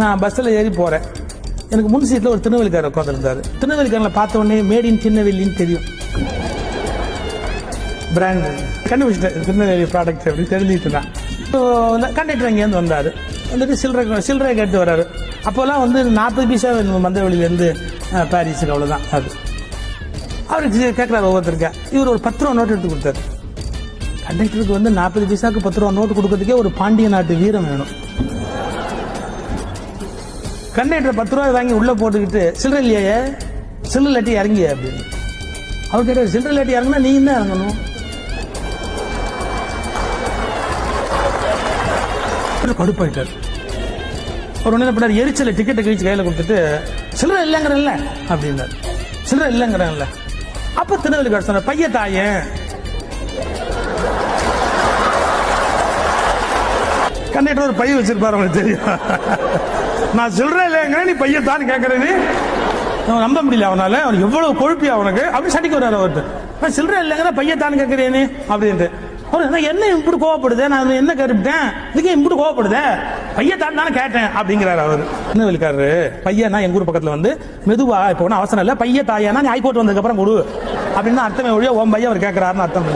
நான் பஸ்ஸில் ஏறி போகிறேன். எனக்கு முன் சீட்டில் ஒரு திருநெல்வேலிக்காரர் உட்காந்துருந்தாரு. திருநெல்வேலிக்காரில் பார்த்த உடனே மேட் இன் திருநெல்வேலின்னு தெரியும். பிராண்ட் கண்டுபிடிச்சிட்டேன், திருநெல்வேலி ப்ராடக்ட் அப்படின்னு தெரிஞ்சுட்டு தான். இப்போ கண்டக்டர் இங்கேருந்து வந்தார். வந்துட்டு சில்லறை கேட்டு வர்றாரு. அப்போல்லாம் 40 பைசா மந்தவெளியிலேருந்து பாரிஸுக்கு அவ்வளோதான். அது அவருக்கு கேட்குறாரு ஒவ்வொருத்தருக்கா. இவர் ஒரு 10 ரூபா நோட்டு எடுத்து கொடுத்தாரு. கண்டக்டருக்கு 40 பைசாவுக்கு 10 ரூபா நோட்டு கொடுக்கறதுக்கே ஒரு பாண்டிய நாட்டு வீரம் வேணும். கண்டக்டர் 10 ரூபாய் வாங்கி உள்ள போட்டுக்கிட்டு சில்லறை இல்லையே, சில்லறை இல்லாட்டி இறங்கிய அப்படின்னு அவர் கேட்டார். சில்லறை இல்லாட்டி இறங்கினா நீ தான் இறங்கணும். கடுப்பாயிட்டார். அவர் ஒன்று என்ன பண்ணார், எரிச்சல டிக்கெட்டை கழிச்சு கையில் கொடுத்துட்டு சில்லறை இல்லைங்கிறல்ல அப்படின்னார். சில்லறை இல்லைங்கிறல்ல. அப்ப திருநெல்வேலிக்காரர் சொன்னார், பைய தாயன். கண்டக்டர் ஒரு பைய வச்சிருப்பாரு, அவனுக்கு தெரியும். நான் சில்லறை இல்லைங்கிற நீ பையத்தான் கேட்கறது நம்ப முடியல அவனால. அவன் எவ்வளவு கொழுப்பி அவனுக்கு அப்படி சட்டிக்கு வர்றாரு அவர்கிட்ட. சில்லறை இல்லைங்கிற பையத்தான் கேட்கறேன்னு அப்படின்ட்டு. என்ன இப்படி கோவப்படுது, நான் என்ன கேட்டுட்டேன், இதுக்கு இப்படி கோவப்படுத, பையத்தான் தானே கேட்டேன் அப்படிங்கிறாரு அவரு. திருநெல்வேலிக்காரரு பையனா எங்க ஊர் பக்கத்துல மெதுவா இப்போ ஒன்றும் அவசரம் இல்லை, பைய தாயானா நீ ஹைகோர்ட் வந்ததுக்கு அப்புறம் கொடு அப்படின்னு அர்த்தமே ஒழிய ஓம் பையன் அவர் கேட்கிறாருன்னு அர்த்தம்.